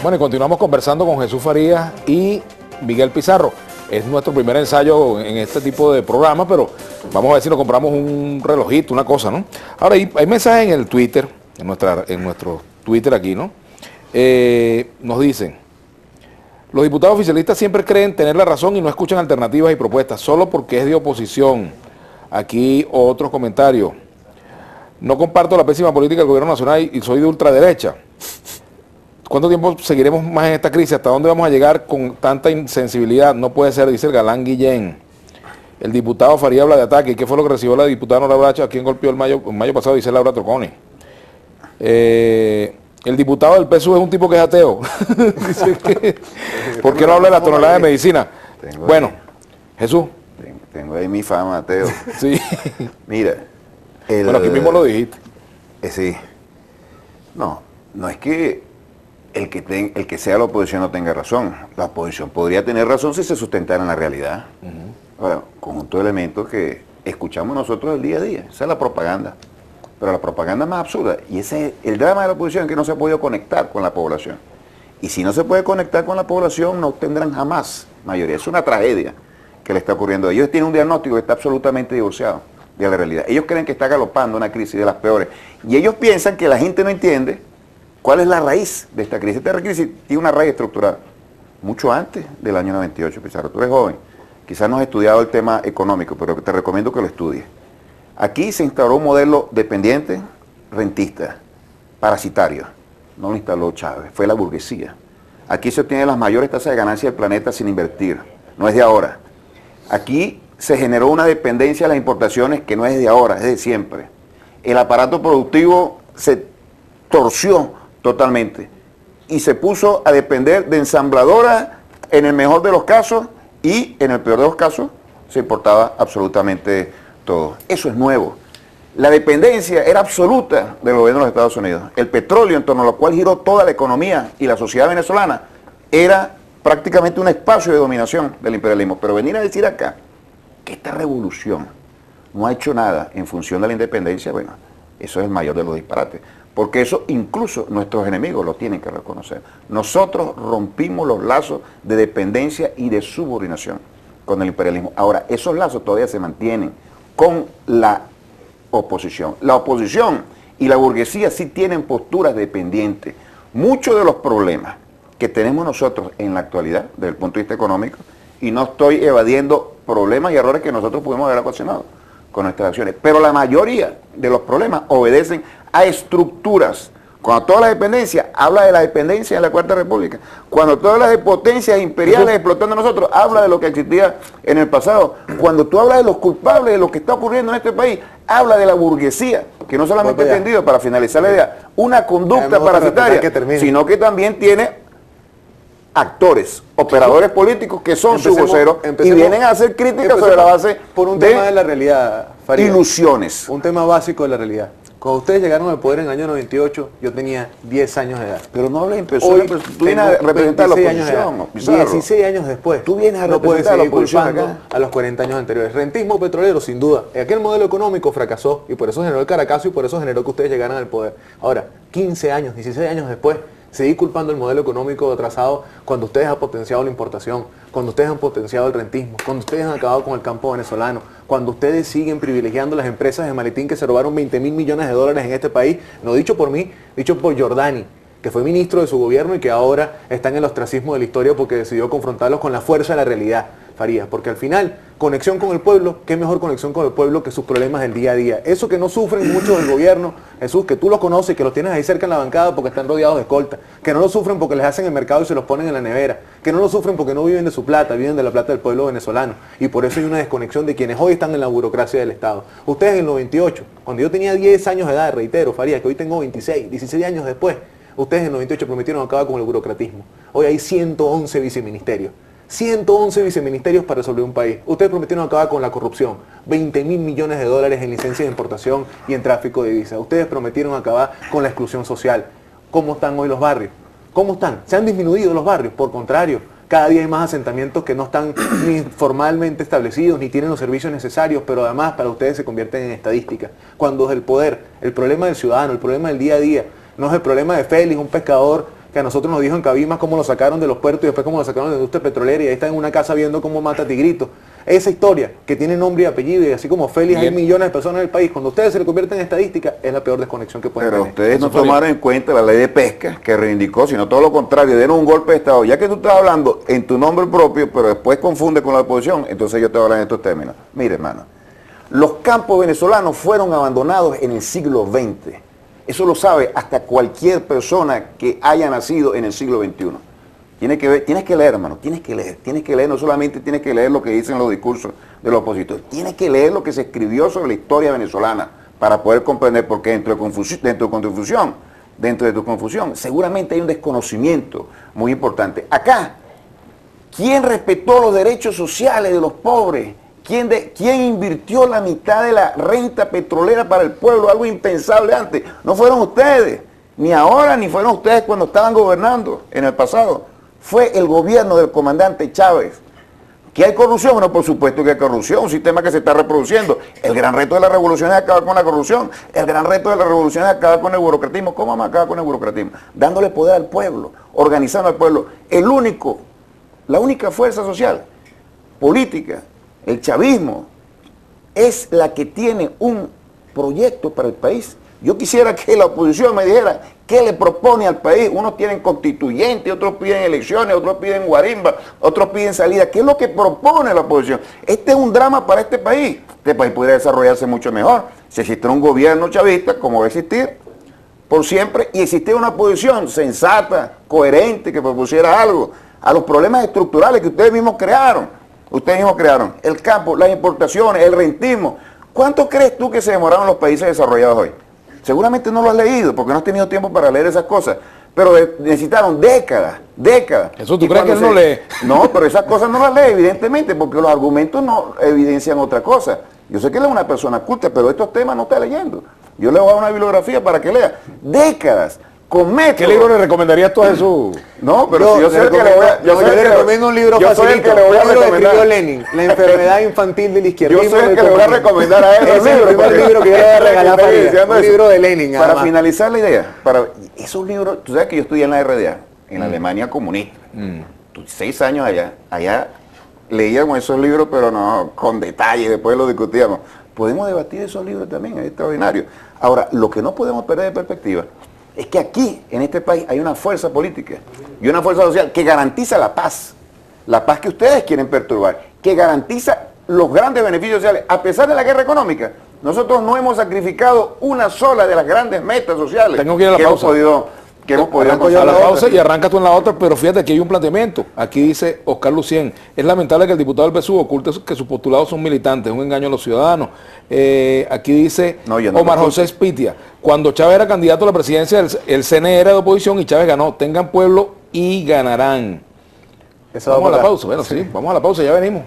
Bueno, y continuamos conversando con Jesús Farías y Miguel Pizarro. Es nuestro primer ensayo en este tipo de programa, pero vamos a ver si nos compramos un relojito, una cosa, ¿no? Ahora, hay mensajes en el Twitter, en nuestro Twitter aquí, ¿no? Nos dicen, los diputados oficialistas siempre creen tener la razón y no escuchan alternativas y propuestas, solo porque es de oposición. Aquí otros comentarios. No comparto la pésima política del gobierno nacional y soy de ultraderecha. ¿Cuánto tiempo seguiremos más en esta crisis? ¿Hasta dónde vamos a llegar con tanta insensibilidad? No puede ser, dice el galán Guillén. El diputado Faría habla de ataque. ¿Y qué fue lo que recibió la diputada Nora Bracho? ¿A quién golpeó el mayo pasado? Dice Laura Troconi. El diputado del PSUV es un tipo que es ateo. Dice que, ¿por qué no habla de la tonelada de medicina? Bueno, Jesús. Tengo ahí mi fama, ateo. Sí. Mira. Bueno, aquí mismo lo dijiste. Sí. No es que el que sea la oposición no tenga razón. La oposición podría tener razón si se sustentara en la realidad. Ahora, conjunto de elementos que escuchamos nosotros el día a día. Esa es la propaganda. Pero la propaganda más absurda. Y ese es el drama de la oposición, que no se ha podido conectar con la población. Y si no se puede conectar con la población, no tendrán jamás mayoría. Es una tragedia que le está ocurriendo. Ellos tienen un diagnóstico que está absolutamente divorciado de la realidad. Ellos creen que está galopando una crisis de las peores. Y ellos piensan que la gente no entiende cuál es la raíz de esta crisis. Esta crisis tiene una raíz estructural mucho antes del año 98, Pizarro. Tú eres joven, quizás no has estudiado el tema económico, pero te recomiendo que lo estudies. Aquí se instauró un modelo dependiente, rentista, parasitario. No lo instaló Chávez, fue la burguesía. Aquí se obtienen las mayores tasas de ganancia del planeta sin invertir. No es de ahora. Aquí se generó una dependencia de las importaciones que no es de ahora, es de siempre. El aparato productivo se torció totalmente y se puso a depender de ensambladoras en el mejor de los casos, y en el peor de los casos se importaba absolutamente todo. Eso es nuevo. La dependencia era absoluta del gobierno de los Estados Unidos. El petróleo, en torno a lo cual giró toda la economía y la sociedad venezolana, era prácticamente un espacio de dominación del imperialismo. Pero venir a decir acá que esta revolución no ha hecho nada en función de la independencia, bueno, eso es el mayor de los disparates. Porque eso incluso nuestros enemigos lo tienen que reconocer. Nosotros rompimos los lazos de dependencia y de subordinación con el imperialismo. Ahora, esos lazos todavía se mantienen con la oposición. La oposición y la burguesía sí tienen posturas dependientes. Muchos de los problemas que tenemos nosotros en la actualidad, desde el punto de vista económico, y no estoy evadiendo problemas y errores que nosotros pudimos haber ocasionado con nuestras acciones, pero la mayoría de los problemas obedecen a estructuras. Cuando tú hablas de dependencia, habla de la dependencia en la Cuarta República. Cuando tú hablas de potencias imperiales explotando a nosotros, habla de lo que existía en el pasado. Cuando tú hablas de los culpables de lo que está ocurriendo en este país, habla de la burguesía, que no solamente ha entendido, para finalizar la idea, una conducta parasitaria, sino que también tiene actores, operadores políticos que son sus voceros y vienen a hacer críticas sobre la base por un tema de la realidad, Faría, ilusiones. Un tema básico de la realidad. Cuando ustedes llegaron al poder en el año 98, yo tenía 10 años de edad. Pero no hables en persona, tú vienes a representar la oposición. 16 años después. Tú vienes a no puedes representar seguir la oposición culpando acá a los 40 años anteriores. Rentismo petrolero, sin duda. Aquel modelo económico fracasó y por eso generó el Caracazo y por eso generó que ustedes llegaran al poder. Ahora, 15 años, 16 años después, seguir culpando el modelo económico atrasado cuando ustedes han potenciado la importación, cuando ustedes han potenciado el rentismo, cuando ustedes han acabado con el campo venezolano, cuando ustedes siguen privilegiando las empresas de maletín que se robaron 20.000 millones de dólares en este país, no dicho por mí, dicho por Giordani, que fue ministro de su gobierno y que ahora está en el ostracismo de la historia porque decidió confrontarlos con la fuerza de la realidad, Farías, porque al final, conexión con el pueblo, qué mejor conexión con el pueblo que sus problemas del día a día. Eso que no sufren mucho del gobierno, Jesús, que tú los conoces, que los tienes ahí cerca en la bancada porque están rodeados de escolta, que no lo sufren porque les hacen el mercado y se los ponen en la nevera, que no lo sufren porque no viven de su plata, viven de la plata del pueblo venezolano. Y por eso hay una desconexión de quienes hoy están en la burocracia del Estado. Ustedes en el 98, cuando yo tenía 10 años de edad, reitero, Farías, que hoy tengo 26, 16 años después, ustedes en el 98 prometieron acabar con el burocratismo. Hoy hay 111 viceministerios. 111 viceministerios para resolver un país. Ustedes prometieron acabar con la corrupción. 20.000 millones de dólares en licencias de importación y en tráfico de divisas. Ustedes prometieron acabar con la exclusión social. ¿Cómo están hoy los barrios? ¿Cómo están? ¿Se han disminuido los barrios? Por contrario, cada día hay más asentamientos que no están ni formalmente establecidos, ni tienen los servicios necesarios, pero además para ustedes se convierten en estadísticas. Cuando desde el poder, el problema del ciudadano, el problema del día a día, no es el problema de Félix, un pescador que a nosotros nos dijo en Cabimas cómo lo sacaron de los puertos y después cómo lo sacaron de la industria petrolera y ahí está en una casa viendo cómo mata a Tigrito. Esa historia que tiene nombre y apellido y así como Félix hay millones de personas en el país, cuando ustedes se le convierten en estadística es la peor desconexión que pueden Pero tener. ustedes no tomaron en cuenta la ley de pesca que reivindicó, sino todo lo contrario, dieron un golpe de Estado. Ya que tú estás hablando en tu nombre propio, pero después confunde con la oposición, entonces yo te voy a hablar en estos términos. Mire, hermano, los campos venezolanos fueron abandonados en el siglo XX. Eso lo sabe hasta cualquier persona que haya nacido en el siglo XXI. Tienes que leer, hermano, tienes que leer, no solamente tienes que leer lo que dicen los discursos de los opositores, tienes que leer lo que se escribió sobre la historia venezolana para poder comprender, porque dentro de tu confusión, seguramente hay un desconocimiento muy importante. Acá, ¿quién respetó los derechos sociales de los pobres? ¿Quién invirtió la mitad de la renta petrolera para el pueblo? Algo impensable antes. No fueron ustedes, ni ahora, ni fueron ustedes cuando estaban gobernando en el pasado. Fue el gobierno del comandante Chávez. ¿Que hay corrupción? Bueno, por supuesto que hay corrupción, un sistema que se está reproduciendo. El gran reto de la revolución es acabar con la corrupción. El gran reto de la revolución es acabar con el burocratismo. ¿Cómo vamos a acabar con el burocratismo? Dándole poder al pueblo, organizando al pueblo. La única fuerza social, política, el chavismo, es la que tiene un proyecto para el país. Yo quisiera que la oposición me dijera qué le propone al país. Unos tienen constituyente, otros piden elecciones, otros piden guarimba, otros piden salida. ¿Qué es lo que propone la oposición? Este es un drama para este país. Este país podría desarrollarse mucho mejor si existiera un gobierno chavista, como va a existir por siempre, y existiera una oposición sensata, coherente, que propusiera algo a los problemas estructurales que ustedes mismos crearon. El campo, las importaciones, el rentismo. ¿Cuánto crees tú que se demoraron los países desarrollados hoy? Seguramente no lo has leído porque no has tenido tiempo para leer esas cosas, pero necesitaron décadas. ¿Eso tú crees que él no lee? No, pero esas cosas no las lee, evidentemente, porque los argumentos no evidencian otra cosa. Yo sé que él es una persona culta, pero estos temas no está leyendo. Yo le voy a dar una bibliografía para que lea. Décadas. Con métodos. ¿Qué libro le recomendarías tú a Jesús? No, pero si yo sé que le voy a... Yo le recomiendo un libro facilito, un libro que escribió Lenin, La enfermedad infantil del izquierdismo. Yo sé que le voy a recomendar a él. Es el primer libro que yo le voy a regalar para un libro de Lenin. Para finalizar la idea, esos libros, tú sabes que yo estudié en la RDA, en la Alemania comunista. 6 años allá leíamos esos libros, pero no con detalle, después lo discutíamos. Podemos debatir esos libros también, es extraordinario. Ahora, lo que no podemos perder de perspectiva es que aquí, en este país, hay una fuerza política y una fuerza social que garantiza la paz que ustedes quieren perturbar, que garantiza los grandes beneficios sociales. A pesar de la guerra económica, nosotros no hemos sacrificado una sola de las grandes metas sociales Tengo que ir a la pausa. hemos podido A la pausa y arranca tú en la otra, pero fíjate que hay un planteamiento. Aquí dice Oscar Lucien, es lamentable que el diputado del PSUV oculte que sus postulados son militantes, es un engaño a los ciudadanos. Aquí dice Omar José Espitia, cuando Chávez era candidato a la presidencia, el CNE era de oposición y Chávez ganó. Tengan pueblo y ganarán. Vamos a la pausa, bueno, sí, vamos a la pausa, ya venimos.